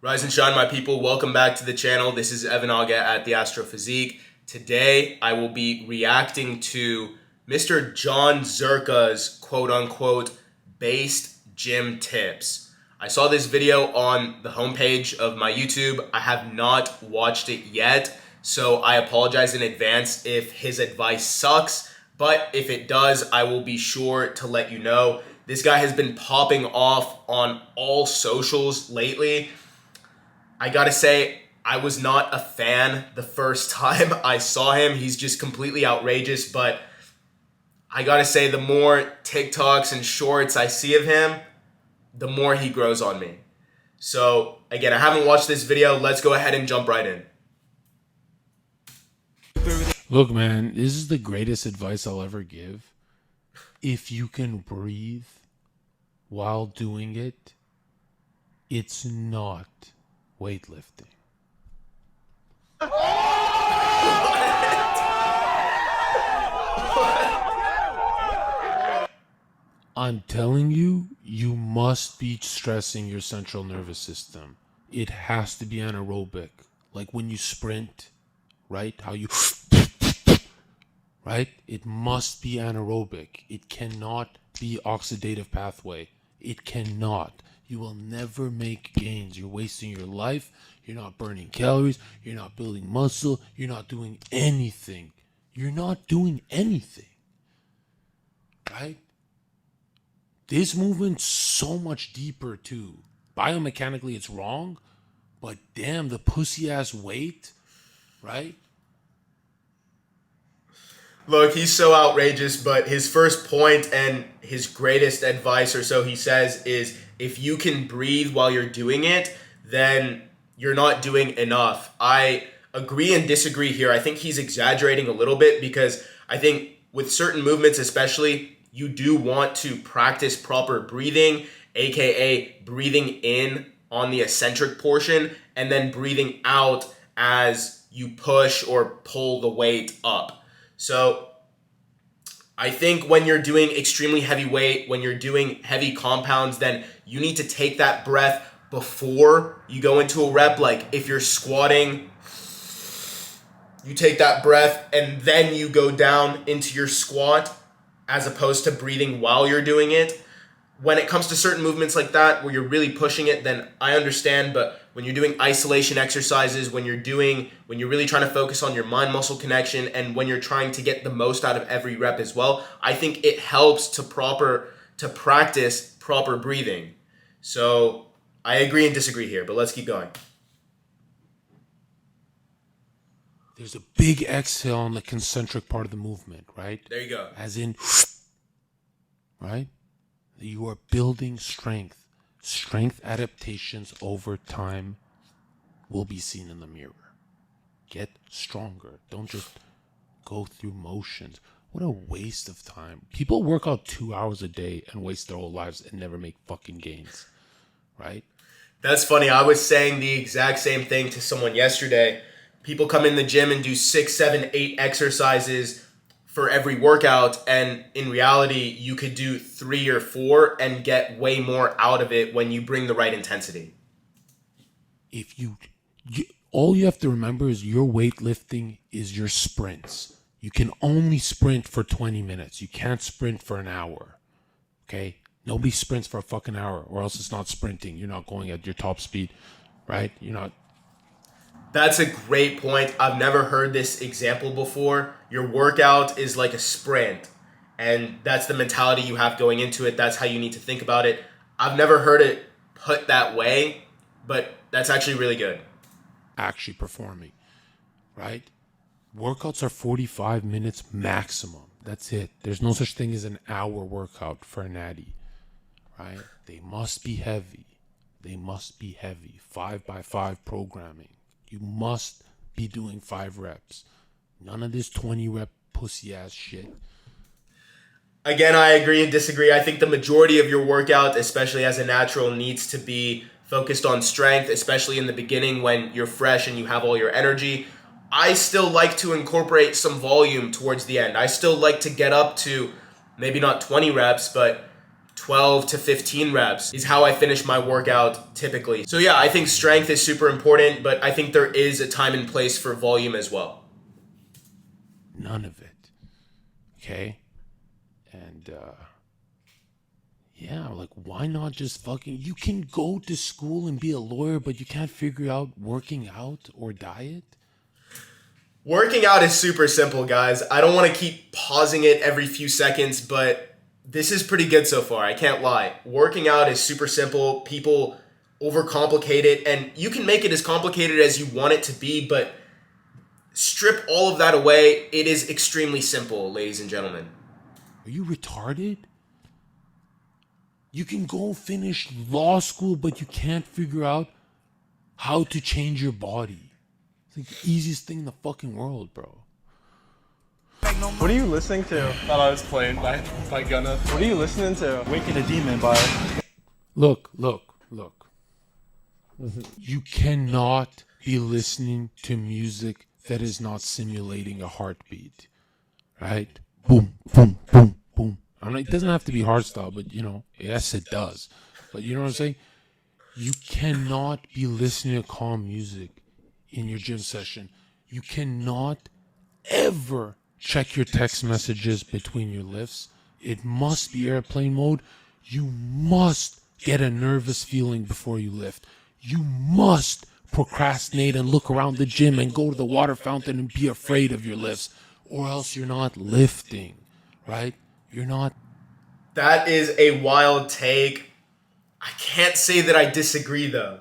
Rise and shine, my people. Welcome back to the channel. This is Evan Aga at the Astrophysique. Today, I will be reacting to Mr. Jon Zherka's quote-unquote based gym tips. I saw this video on the homepage of my YouTube. I have not watched it yet, so I apologize in advance if his advice sucks, but if it does, I will be sure to let you know. This guy has been popping off on all socials lately. I gotta say, I was not a fan the first time I saw him. He's just completely outrageous, but I gotta say, the more TikToks and shorts I see of him, the more he grows on me. So, again, I haven't watched this video. Let's go ahead and jump right in. Look, man, this is the greatest advice I'll ever give. If you can breathe while doing it, it's not weightlifting. I'm telling you, you must be stressing your central nervous system. It has to be anaerobic. Like when you sprint, right? How you, right? It must be anaerobic. It cannot be oxidative pathway. It cannot. You will never make gains. You're wasting your life. You're not burning calories. You're not building muscle. You're not doing anything. You're not doing anything. Right? This movement's so much deeper too. Biomechanically it's wrong, but damn, the pussy ass weight, right? Look, he's so outrageous, but his first point and his greatest advice, or so he says, is if you can breathe while you're doing it, then you're not doing enough. I agree and disagree here. I think he's exaggerating a little bit because I think with certain movements especially, you do want to practice proper breathing, aka breathing in on the eccentric portion and then breathing out as you push or pull the weight up. So I think when you're doing extremely heavy weight, when you're doing heavy compounds, then you need to take that breath before you go into a rep. Like if you're squatting, you take that breath and then you go down into your squat as opposed to breathing while you're doing it. When it comes to certain movements like that, where you're really pushing it, then I understand. But when you're doing isolation exercises, when you're really trying to focus on your mind-muscle connection, and when you're trying to get the most out of every rep as well, I think it helps to practice proper breathing. So I agree and disagree here, but let's keep going. There's a big exhale on the concentric part of the movement, right? There you go. As in, right? You are building strength. Strength adaptations over time will be seen in the mirror. Get stronger. Don't just go through motions. What a waste of time. People work out 2 hours a day and waste their whole lives and never make fucking gains, right? That's funny. I was saying the exact same thing to someone yesterday. People come in the gym and do 6, 7, 8 exercises for every workout, and in reality, you could do 3 or 4 and get way more out of it when you bring the right intensity. If all you have to remember is your weightlifting is your sprints. You can only sprint for 20 minutes. You can't sprint for an hour. Okay? Nobody sprints for a fucking hour, or else it's not sprinting. You're not going at your top speed, right? You're not. That's a great point. I've never heard this example before. Your workout is like a sprint, and that's the mentality you have going into it. That's how you need to think about it. I've never heard it put that way, but that's actually really good. Actually performing, right? Workouts are 45 minutes maximum. That's it. There's no such thing as an hour workout for a natty, right? They must be heavy. They must be heavy. 5x5 programming. You must be doing 5 reps. None of this 20 rep pussy ass shit. Again, I agree and disagree. I think the majority of your workout, especially as a natural, needs to be focused on strength, especially in the beginning when you're fresh and you have all your energy. I still like to incorporate some volume towards the end. I still like to get up to maybe not 20 reps, but 12 to 15 reps is how I finish my workout typically. So yeah, I think strength is super important, but I think there is a time and place for volume as well. None of it. Okay? And, yeah, like, why not just you can go to school and be a lawyer, but you can't figure out working out or diet? Working out is super simple, guys. I don't want to keep pausing it every few seconds, but this is pretty good so far. I can't lie. Working out is super simple. People overcomplicate it, and you can make it as complicated as you want it to be, but strip all of that away. It is extremely simple, ladies and gentlemen. Are you retarded? You can go finish law school, but you can't figure out how to change your body. It's like the easiest thing in the fucking world, bro. What are you listening to? Thought I was playing by Gunna. What are you listening to? Waking a Demon by... Look. You cannot be listening to music that is not simulating a heartbeat. Right? Boom, boom, boom, boom. I mean, it doesn't have to be hardstyle, but, yes, it does. But you know what I'm saying? You cannot be listening to calm music in your gym session. You cannot ever check your text messages between your lifts. It must be airplane mode. You must get a nervous feeling before you lift. You must procrastinate and look around the gym and go to the water fountain and be afraid of your lifts, or else you're not lifting, right? You're not. That is a wild take. I can't say that I disagree, though.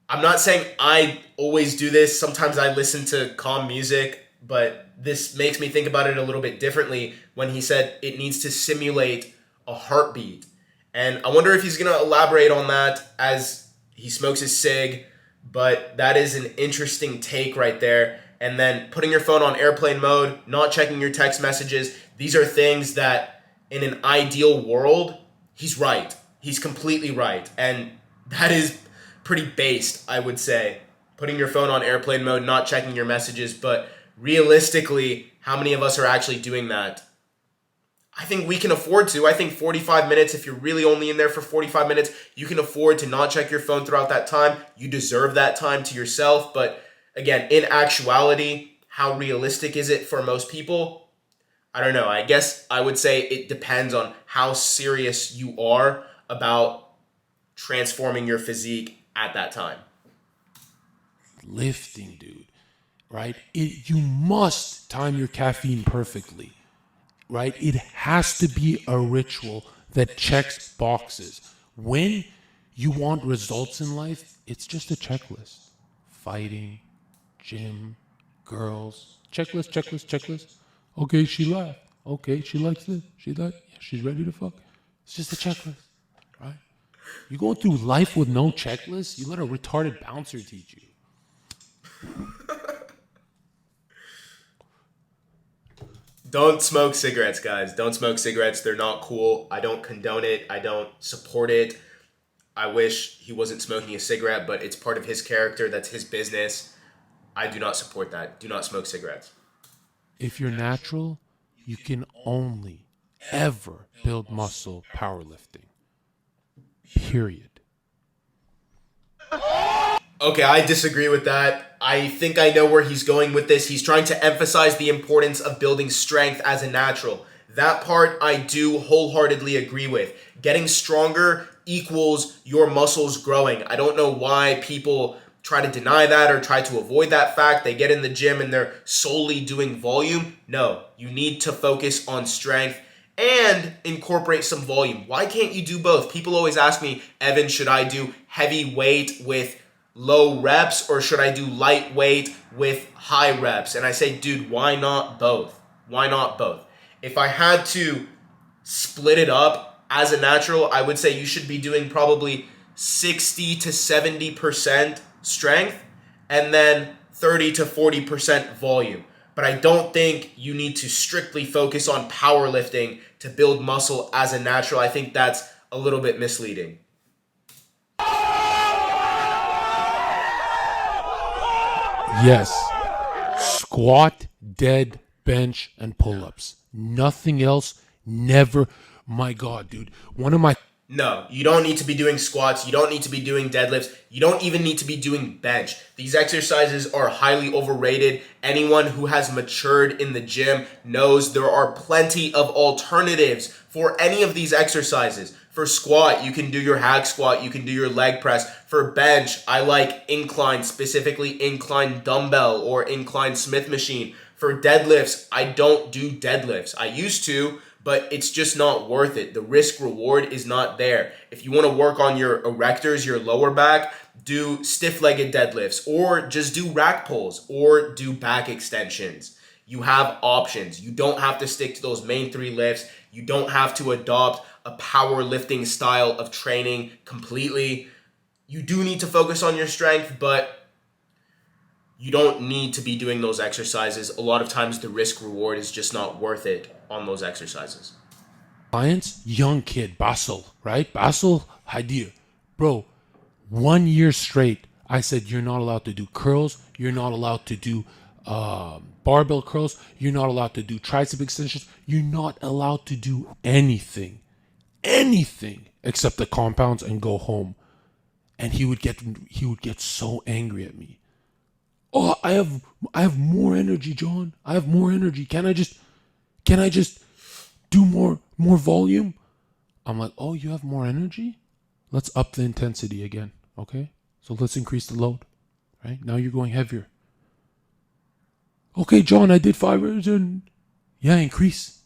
I'm not saying I always do this. Sometimes I listen to calm music, but this makes me think about it a little bit differently when he said it needs to simulate a heartbeat. And I wonder if he's going to elaborate on that as he smokes his cig, but that is an interesting take right there. And then putting your phone on airplane mode, not checking your text messages, these are things that in an ideal world, he's right. He's completely right. And that is pretty based, I would say. Putting your phone on airplane mode, not checking your messages, but realistically, how many of us are actually doing that? I think we can afford to. I think 45 minutes, if you're really only in there for 45 minutes, you can afford to not check your phone throughout that time. You deserve that time to yourself. But again, in actuality, how realistic is it for most people? I don't know. I guess I would say it depends on how serious you are about transforming your physique at that time. Lifting, dude, right? You must time your caffeine perfectly, right? It has to be a ritual that checks boxes. When you want results in life, it's just a checklist. Fighting, gym, girls, checklist. Okay, she laughed. Okay, she likes this. Yeah, she's ready to fuck. It's just a checklist, right? You going through life with no checklist, you let a retarded bouncer teach you. Don't smoke cigarettes, guys. Don't smoke cigarettes. They're not cool. I don't condone it. I don't support it. I wish he wasn't smoking a cigarette, but it's part of his character. That's his business. I do not support that. Do not smoke cigarettes. If you're natural, you can only ever build muscle powerlifting. Period. Okay, I disagree with that. I think I know where he's going with this. He's trying to emphasize the importance of building strength as a natural. That part I do wholeheartedly agree with. Getting stronger equals your muscles growing. I don't know why people try to deny that or try to avoid that fact. They get in the gym and they're solely doing volume. No, you need to focus on strength and incorporate some volume. Why can't you do both? People always ask me, Evan, should I do heavy weight with low reps or should I do lightweight with high reps? And I say, dude, why not both? Why not both? If I had to split it up as a natural, I would say you should be doing probably 60 to 70% strength and then 30 to 40% volume. But I don't think you need to strictly focus on powerlifting to build muscle as a natural. I think that's a little bit misleading. Yes. Squat, dead, bench, and pull-ups. Nothing else Never. My God, dude. One of my No, you don't need to be doing squats. You don't need to be doing deadlifts. You don't even need to be doing bench. These exercises are highly overrated. Anyone who has matured in the gym knows there are plenty of alternatives for any of these exercises. For squat, you can do your hack squat. You can do your leg press. For bench, I like incline, specifically incline dumbbell or incline Smith machine. For deadlifts, I don't do deadlifts. I used to, but it's just not worth it. The risk reward is not there. If you want to work on your erectors, your lower back, do stiff-legged deadlifts or just do rack pulls or do back extensions. You have options. You don't have to stick to those main 3 lifts. You don't have to adopt a powerlifting style of training completely. You do need to focus on your strength, but you don't need to be doing those exercises. A lot of times the risk reward is just not worth it on those exercises. clients, young kid, Basel, right? Basel Hadir. Bro, 1 year straight, I said, you're not allowed to do curls. You're not allowed to do barbell curls. You're not allowed to do tricep extensions. You're not allowed to do anything except the compounds and go home. And he would get so angry at me. Oh, I have more energy, John. I have more energy. Can I just do more volume? I'm like, oh, you have more energy? Let's up the intensity again, okay? So let's increase the load, right? Now you're going heavier. Okay, John, I did 5 reps and yeah, increase.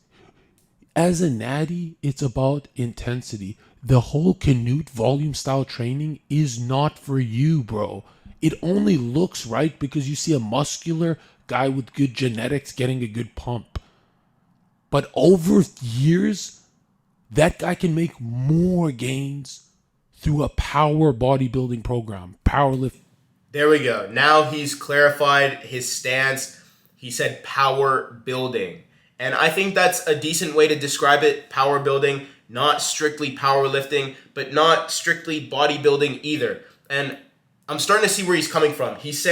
As a natty, it's about intensity. The whole Canute volume style training is not for you, bro. It only looks right because you see a muscular guy with good genetics getting a good pump. But over years, that guy can make more gains through a power bodybuilding program, powerlift. There we go. Now he's clarified his stance. He said power building. And I think that's a decent way to describe it, power building, not strictly powerlifting, but not strictly bodybuilding either. And I'm starting to see where he's coming from. He's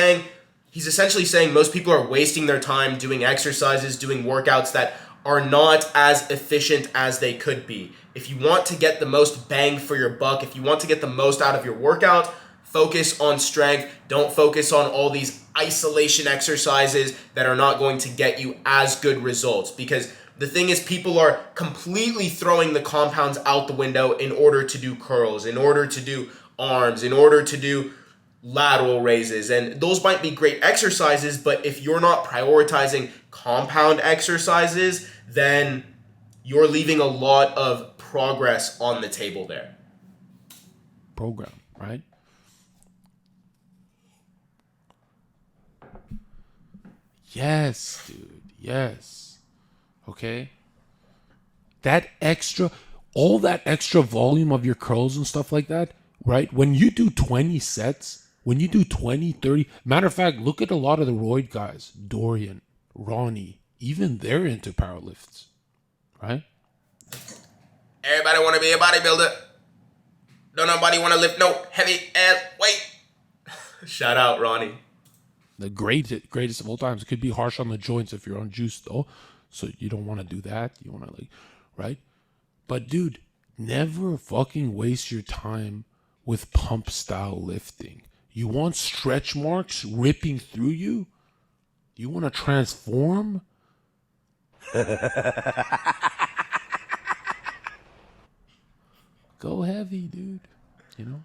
essentially saying most people are wasting their time doing exercises, doing workouts that are not as efficient as they could be. If you want to get the most bang for your buck, if you want to get the most out of your workout, focus on strength. Don't focus on all these isolation exercises that are not going to get you as good results. Because the thing is, people are completely throwing the compounds out the window in order to do curls, in order to do arms, in order to do lateral raises. And those might be great exercises, but if you're not prioritizing compound exercises, then you're leaving a lot of progress on the table there. Program, right? Yes, dude. Yes. Okay. All that extra volume of your curls and stuff like that, right? When you do 20 sets, when you do 20, 30, matter of fact, look at a lot of the roid guys, Dorian, Ronnie, even they're into powerlifts, right? Everybody want to be a bodybuilder. Don't nobody want to lift no heavy ass weight. Shout out, Ronnie. The greatest of all times. It could be harsh on the joints if you're on juice though. So you don't want to do that. You want to right? But dude, never fucking waste your time with pump style lifting. You want stretch marks ripping through you? You want to transform? Go heavy, dude. You know?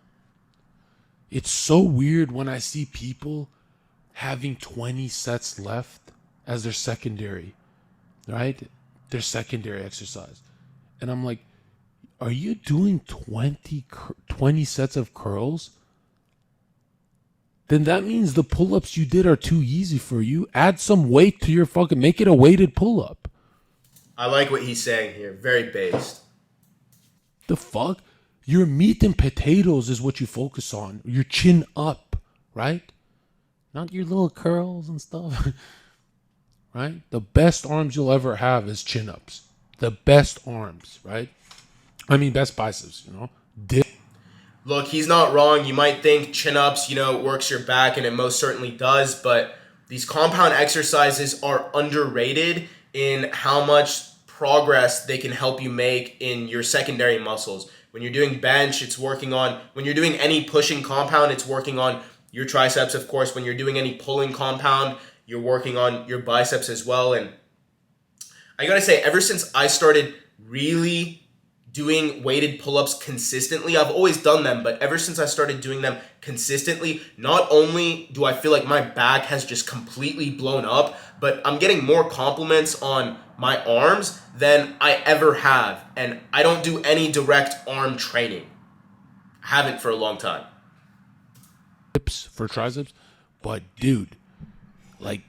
It's so weird when I see people having 20 sets left as their secondary, right? Their secondary exercise. And I'm like, are you doing 20 sets of curls? Then that means the pull-ups you did are too easy for you. Add some weight to your make it a weighted pull-up. I like what he's saying here. Very based. The fuck? Your meat and potatoes is what you focus on. Your chin up, right? Not your little curls and stuff. Right? The best arms you'll ever have is chin-ups. The best arms, right? I mean, best biceps, you know? Look, he's not wrong. You might think chin-ups, works your back, and it most certainly does, but these compound exercises are underrated in how much progress they can help you make in your secondary muscles. When you're doing bench, it's working on, when you're doing any pushing compound, it's working on your triceps, of course. When you're doing any pulling compound, you're working on your biceps as well. And I gotta say, ever since I started really doing weighted pull-ups consistently, I've always done them, but ever since I started doing them consistently, not only do I feel like my back has just completely blown up, but I'm getting more compliments on my arms than I ever have. And I don't do any direct arm training. I haven't for a long time. For triceps, but dude, like,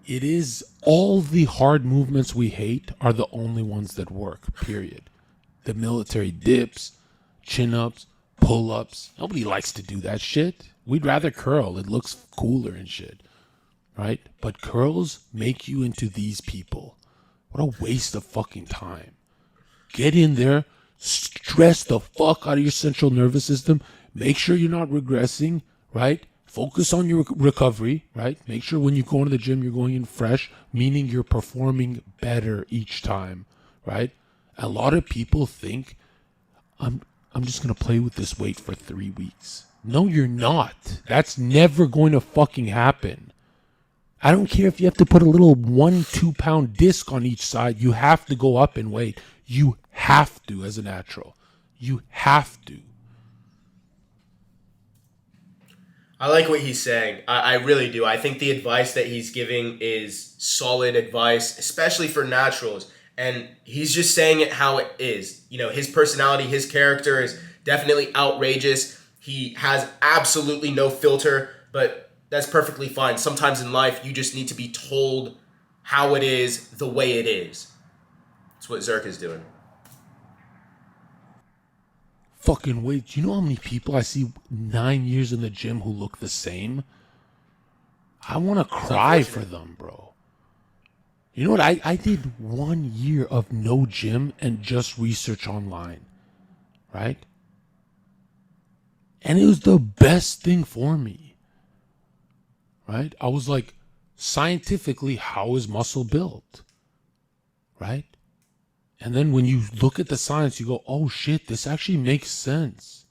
it is all the hard movements we hate are the only ones that work, period. The military dips, chin-ups, pull-ups. Nobody likes to do that shit. We'd rather curl. It looks cooler and shit, right? But curls make you into these people. What a waste of fucking time. Get in there, stress the fuck out of your central nervous system. Make sure you're not regressing, right? Focus on your recovery, right? Make sure when you go into the gym, you're going in fresh, meaning you're performing better each time, right? A lot of people think, I'm just going to play with this weight for 3 weeks. No, you're not. That's never going to fucking happen. I don't care if you have to put a little 1-2 pound disc on each side. You have to go up in weight. You have to as a natural. You have to. I like what he's saying. I really do. I think the advice that he's giving is solid advice, especially for naturals. And he's just saying it how it is. You know, his personality, his character is definitely outrageous. He has absolutely no filter, but that's perfectly fine. Sometimes in life, you just need to be told how it is, the way it is. That's what Zherka's doing. Fucking wait, do you know how many people I see 9 years in the gym who look the same? I want to cry for them, bro. You know what? I did 1 year of no gym and just research online, right? And it was the best thing for me, right? I was like, scientifically, how is muscle built, right? And then when you look at the science, you go, oh shit, this actually makes sense.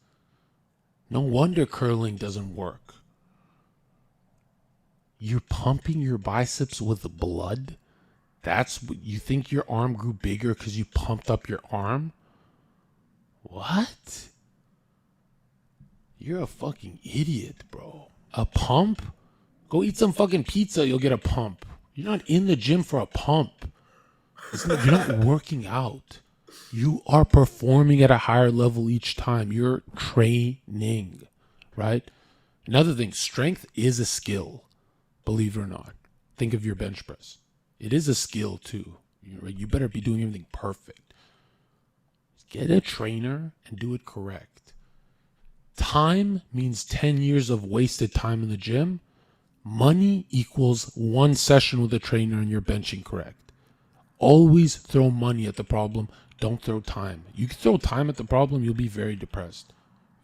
No wonder curling doesn't work. You're pumping your biceps with blood? That's what you think your arm grew bigger because you pumped up your arm? What? You're a fucking idiot, bro. A pump? Go eat some fucking pizza, you'll get a pump. You're not in the gym for a pump. You're not working out. You are performing at a higher level each time. You're training, right? Another thing, strength is a skill, believe it or not. Think of your bench press. It is a skill too. You better be doing everything perfect. Get a trainer and do it correct. Time means 10 years of wasted time in the gym. Money equals 1 session with a trainer and you're benching correct. Always throw money at the problem. Don't throw time. You can throw time at the problem, you'll be very depressed.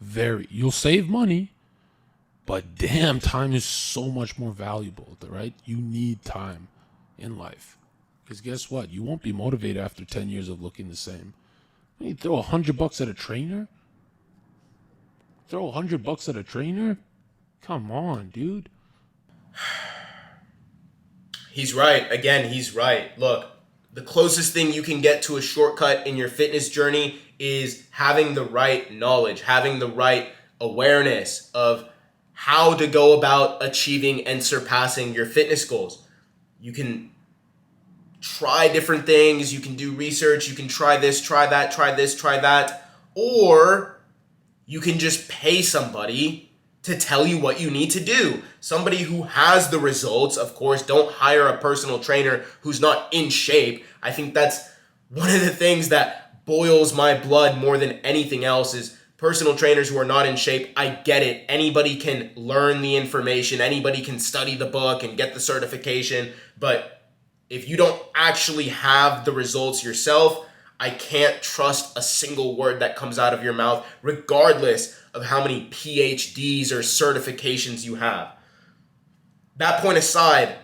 You'll save money, but damn, time is so much more valuable, right? You need time in life. Because guess what? You won't be motivated after 10 years of looking the same. You throw $100 at a trainer? Throw $100 at a trainer? Come on, dude. He's right. Again, he's right. Look, the closest thing you can get to a shortcut in your fitness journey is having the right knowledge, having the right awareness of how to go about achieving and surpassing your fitness goals. You can try different things, you can do research, you can try this, try that, try this, try that, or you can just pay somebody to tell you what you need to do. Somebody who has the results. Of course, don't hire a personal trainer who's not in shape. I think that's one of the things that boils my blood more than anything else is personal trainers who are not in shape. I get it. Anybody can learn the information. Anybody can study the book and get the certification. But if you don't actually have the results yourself, I can't trust a single word that comes out of your mouth, regardless of how many PhDs or certifications you have. That point aside,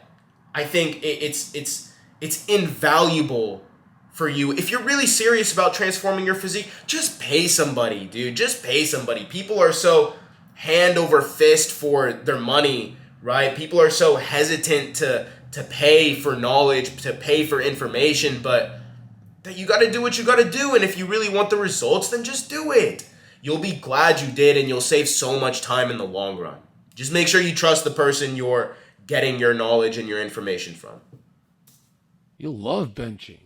I think it's It's invaluable for you. If you're really serious about transforming your physique, just pay somebody, dude. Just pay somebody. People are so hand over fist for their money, right? People are so hesitant to pay for knowledge, to pay for information, but that you got to do what you got to do. And if you really want the results, then just do it. You'll be glad you did, and you'll save so much time in the long run. Just make sure you trust the person you're getting your knowledge and your information from. You love benching.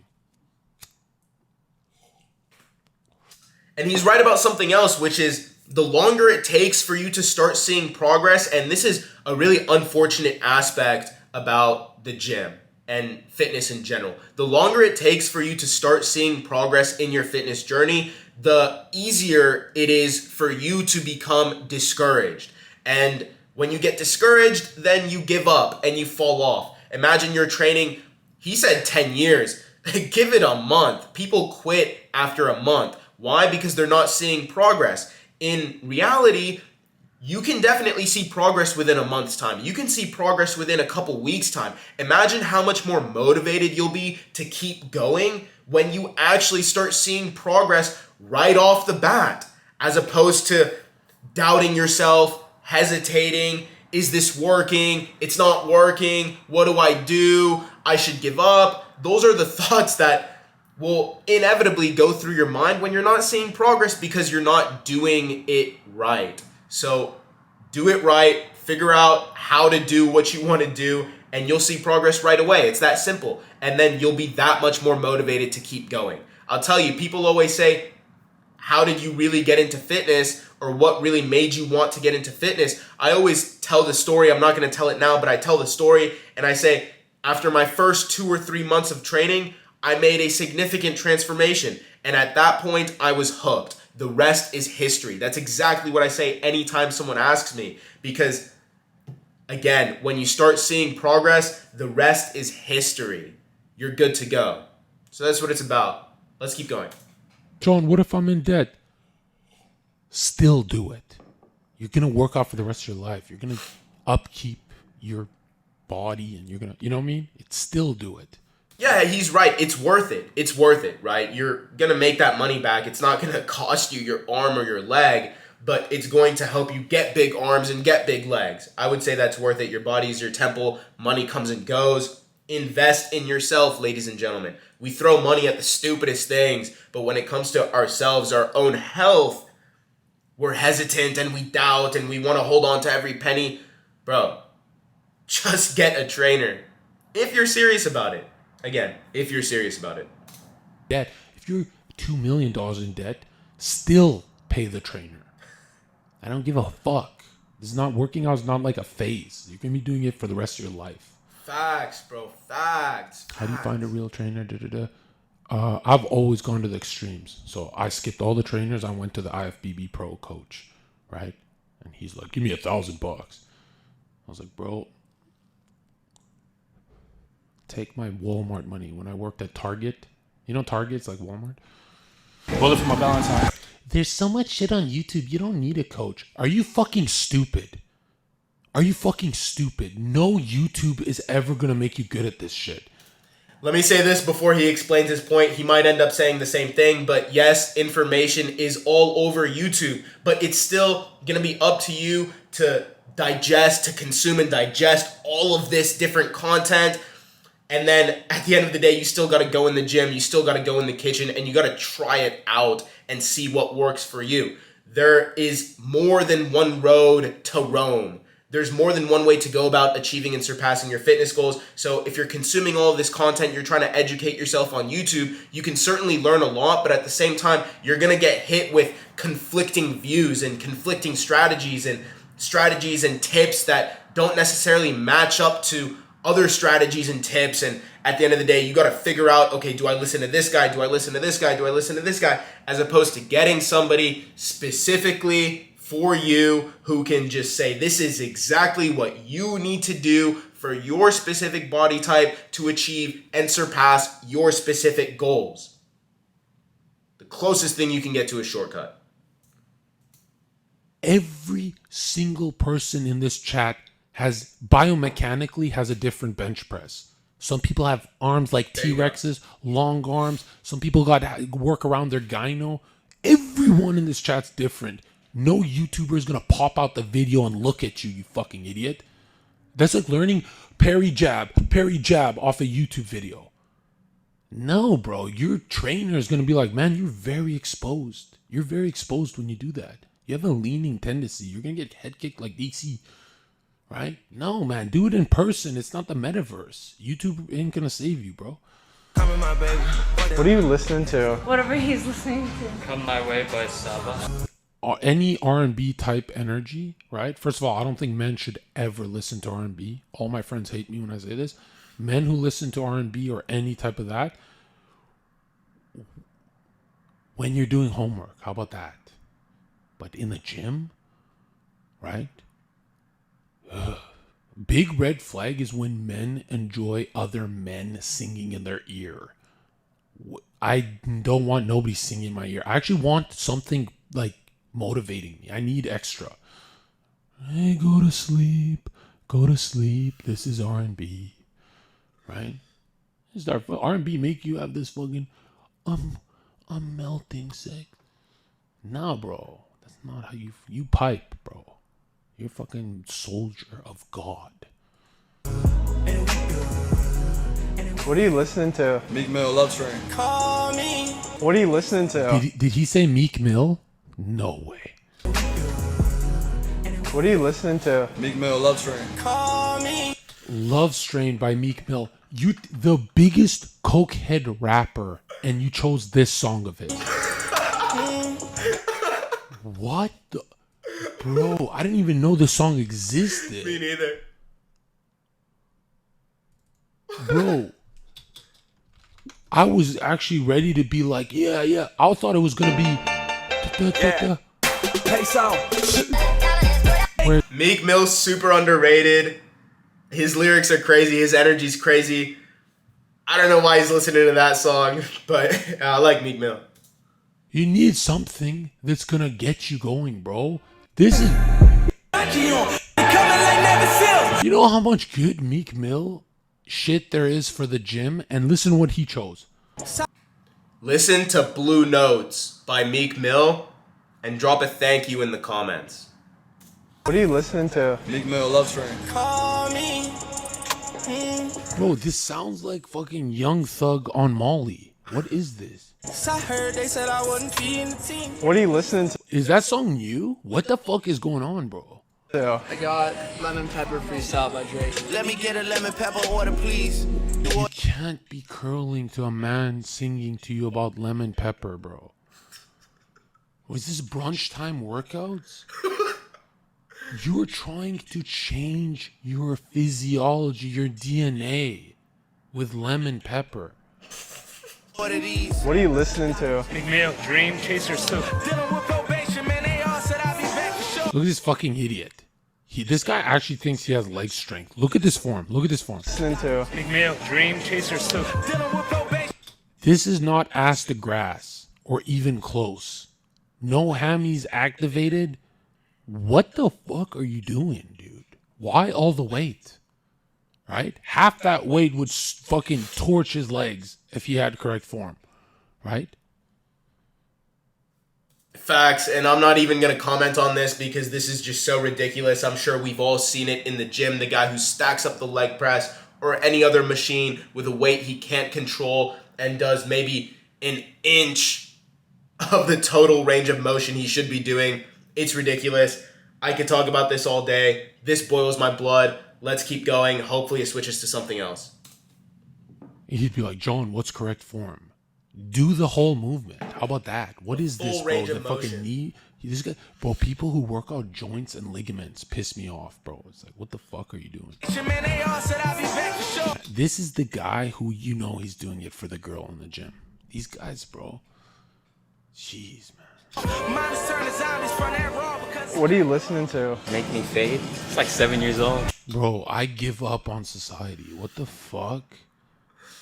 And he's right about something else, which is the longer it takes for you to start seeing progress, and this is a really unfortunate aspect about the gym and fitness in general. The longer it takes for you to start seeing progress in your fitness journey, the easier it is for you to become discouraged. And when you get discouraged, then you give up and you fall off. Imagine you're training, he said 10 years. Give it a month. People quit after a month. Why? Because they're not seeing progress. In reality, you can definitely see progress within a month's time. You can see progress within a couple weeks' time. Imagine how much more motivated you'll be to keep going when you actually start seeing progress right off the bat, as opposed to doubting yourself, hesitating. Is this working? It's not working. What do I do? I should give up. Those are the thoughts that will inevitably go through your mind when you're not seeing progress because you're not doing it right. So do it right, figure out how to do what you want to do, and you'll see progress right away. It's that simple. And then you'll be that much more motivated to keep going. I'll tell you, people always say, how did you really get into fitness, or what really made you want to get into fitness? I always tell the story. I'm not going to tell it now, but I tell the story and I say, after my first 2 or 3 months of training, I made a significant transformation. And at that point, I was hooked. The rest is history. That's exactly what I say anytime someone asks me. Because, again, when you start seeing progress, the rest is history. You're good to go. So that's what it's about. Let's keep going. John, what if I'm in debt? Still do it. You're going to work out for the rest of your life. You're going to upkeep your body, and you're going to, you know what I mean? It's still do it. Yeah, he's right. It's worth it. It's worth it, right? You're going to make that money back. It's not going to cost you your arm or your leg, but it's going to help you get big arms and get big legs. I would say that's worth it. Your body is your temple. Money comes and goes. Invest in yourself, ladies and gentlemen. We throw money at the stupidest things, but when it comes to ourselves, our own health, we're hesitant and we doubt and we want to hold on to every penny. Bro, just get a trainer if you're serious about it. Again, if you're serious about it. Debt. If you're $2 million in debt, still pay the trainer. I don't give a fuck. This is not working out. It's not like a phase. You're going to be doing it for the rest of your life. Facts, bro. Facts. How do you find a real trainer? I've always gone to the extremes. So I skipped all the trainers. I went to the IFBB Pro coach, right? And he's like, give me $1,000. I was like, bro, take my Walmart money. When I worked at Target, you know Target's like Walmart? Bullet for my Valentine. There's so much shit on YouTube. You don't need a coach. Are you fucking stupid? Are you fucking stupid? No YouTube is ever going to make you good at this shit. Let me say this before he explains his point. He might end up saying the same thing, but yes, information is all over YouTube, but it's still going to be up to you to digest, to consume and digest all of this different content. And then at the end of the day, you still got to go in the gym, you still got to go in the kitchen, and you got to try it out and see what works for you. There is more than one road to Rome. There's more than one way to go about achieving and surpassing your fitness goals. So if you're consuming all of this content, you're trying to educate yourself on YouTube, you can certainly learn a lot, but at the same time, you're going to get hit with conflicting views and conflicting strategies and tips that don't necessarily match up to other strategies and tips. And at the end of the day, you got to figure out, okay, do I listen to this guy? Do I listen to this guy? Do I listen to this guy? As opposed to getting somebody specifically for you who can just say, this is exactly what you need to do for your specific body type to achieve and surpass your specific goals. The closest thing you can get to a shortcut. Every single person in this chat has biomechanically has a different bench press. Some people have arms like T-Rexes, long arms. Some people got to work around their gyno. Everyone in this chat's different. No YouTuber is going to pop out the video and look at you, you fucking idiot. That's like learning parry jab off a YouTube video. No, bro. Your trainer is going to be like, man, you're very exposed. You're very exposed when you do that. You have a leaning tendency. You're going to get head kicked like DC. Right? No, man. Do it in person. It's not the metaverse. YouTube ain't going to save you, bro. What are you listening to? Whatever he's listening to. Come My Way by Saba. Any R&B type energy, right? First of all, I don't think men should ever listen to R&B. All my friends hate me when I say this. Men who listen to R&B or any type of that, when you're doing homework, how about that? But in the gym, right? Big red flag is when men enjoy other men singing in their ear. I don't want nobody singing in my ear. I actually want something like motivating me. I need extra. Hey, go to sleep. This is R&B, right? Start R&B make you have this fucking I'm melting sex. Nah, bro, that's not how you pipe, bro. You're a fucking soldier of God. What are you listening to? Meek Mill, Love Train. What are you listening to? Did he say Meek Mill? No way. What are you listening to? Meek Mill, Love Train. Love Strain by Meek Mill. You the biggest cokehead rapper, and you chose this song of his. What the... Bro, I didn't even know this song existed. Me neither. Bro, I was actually ready to be like, yeah. I thought it was going to be... Meek Mill's super underrated. His lyrics are crazy. His energy's crazy. I don't know why he's listening to that song, but I like Meek Mill. You need something that's going to get you going, bro. This is... You know how much good Meek Mill shit there is for the gym? And listen to what he chose. Listen to Blue Notes by Meek Mill and drop a thank you in the comments. What are you listening to? Meek Mill, Love Train. Bro, this sounds like fucking Young Thug on Molly. What is this? What are you listening to? Is that song new? What the fuck is going on, bro? I got Lemon Pepper Freestyle by Drake. Let me get a lemon pepper order, please. You can't be curling to a man singing to you about lemon pepper, bro. Was this brunch time workouts? You're trying to change your physiology, your DNA with lemon pepper. What are these? What are you listening to? Meek Mill, Dream Chasers too. Dealing with probation, man. They all said I'd be back for sure. Look at this fucking idiot. This guy actually thinks he has leg strength. Look at this form. Listening to? Meek Mill, Dream Chasers too. Dealing with probation. This is not ass to grass or even close. No hammies activated. What the fuck are you doing, dude? Why all the weight? Right? Half that weight would fucking torch his legs if he had correct form. Right? Facts, and I'm not even going to comment on this because this is just so ridiculous. I'm sure we've all seen it in the gym. The guy who stacks up the leg press or any other machine with a weight he can't control and does maybe an inch of the total range of motion he should be doing. It's ridiculous. I could talk about this all day. This boils my blood. Let's keep going. Hopefully it switches to something else. He'd be like, John, what's correct form? Do the whole movement. How about that? What is this, Full bro? range The of fucking motion. knee. This guy, bro. People who work out joints and ligaments piss me off, bro. It's like, what the fuck are you doing? Man, they all said I'd be back for sure. This is the guy who you know he's doing it for the girl in the gym. These guys, bro. Jeez, man. Minus turn the zombies from that raw because What are you listening to? Make Me Fade. It's like 7 years old. Bro, I give up on society. What the fuck?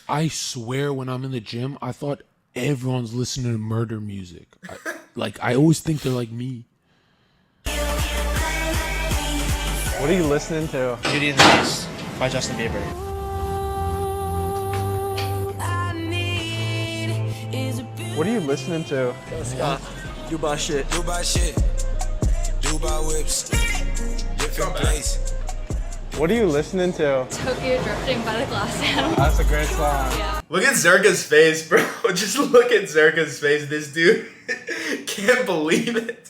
I swear when I'm in the gym, I thought everyone's listening to murder music. I always think they're like me. What are you listening to? Beauty and the Beast by Justin Bieber. What are you listening to? Yo, Scott. Do my shit. Dubai shit. Dubai whips. Different place. What are you listening to? Tokyo Drifting by the Glass Animal. That's a great song. Look at Zherka's face, bro. Just look at Zherka's face. This dude can't believe it.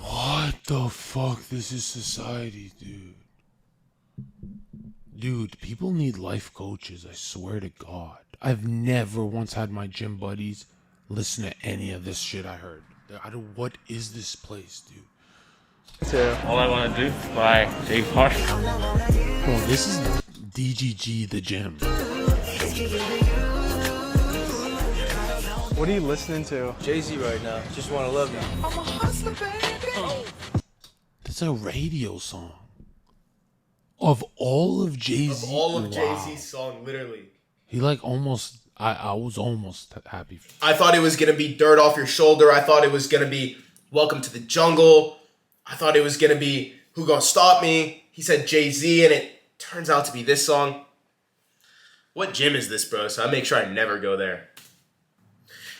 What the fuck? This is society, dude. Dude, people need life coaches, I swear to God. I've never once had my gym buddies listen to any of this shit I heard. What is this place, dude? All I want to do is buy Jake Park. Bro, this is DGG the gym. What are you listening to? Jay-Z right now. Just wanna love you. That's a radio song. Of all of Jay-Z. Of all of wow. Jay-Z's song, literally. He like almost, I was almost happy. I thought it was going to be Dirt Off Your Shoulder. I thought it was going to be Welcome to the Jungle. I thought it was going to be Who Gonna Stop Me. He said Jay-Z, and it turns out to be this song. What gym is this, bro? So I make sure I never go there.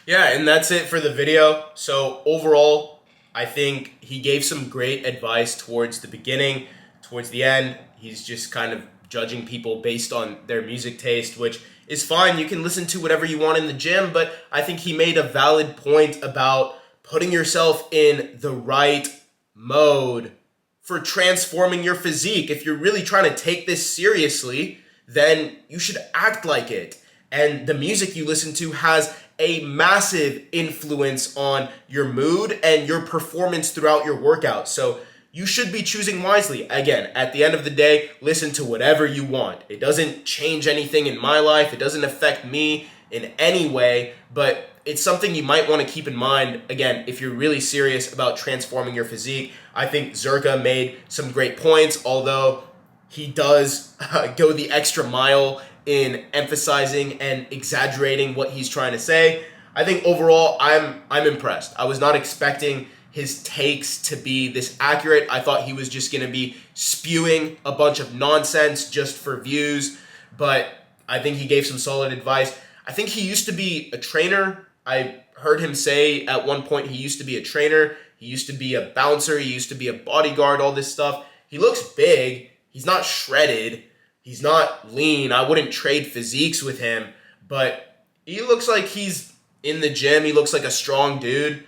Yeah, and that's it for the video. So overall, I think he gave some great advice towards the beginning, towards the end. He's just kind of judging people based on their music taste, which is fine. You can listen to whatever you want in the gym, but I think he made a valid point about putting yourself in the right mode for transforming your physique. If you're really trying to take this seriously, then you should act like it. And the music you listen to has a massive influence on your mood and your performance throughout your workout. So you should be choosing wisely. Again, at the end of the day, listen to whatever you want. It doesn't change anything in my life. It doesn't affect me in any way, but it's something you might want to keep in mind, again, if you're really serious about transforming your physique. I think Zherka made some great points, although he does go the extra mile in emphasizing and exaggerating what he's trying to say. I think overall, I'm impressed. I was not expecting his takes to be this accurate. I thought he was just going to be spewing a bunch of nonsense just for views, but I think he gave some solid advice. I think he used to be a trainer. I heard him say at one point he used to be a trainer. He used to be a bouncer. He used to be a bodyguard, all this stuff. He looks big. He's not shredded. He's not lean. I wouldn't trade physiques with him, but he looks like he's in the gym. He looks like a strong dude.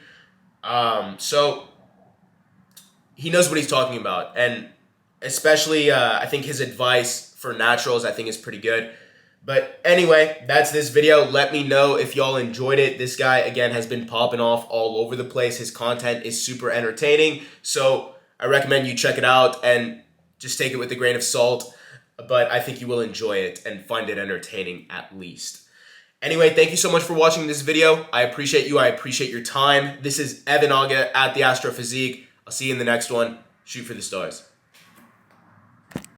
So he knows what he's talking about, and especially I think his advice for naturals I think is pretty good. But anyway, that's this video. Let me know if y'all enjoyed it. This guy, again, has been popping off all over the place. His content is super entertaining, so I recommend you check it out and just take it with a grain of salt, but I think you will enjoy it and find it entertaining at least. Anyway, thank you so much for watching this video. I appreciate you. I appreciate your time. This is Evan Aga at The Astrophysique. I'll see you in the next one. Shoot for the stars.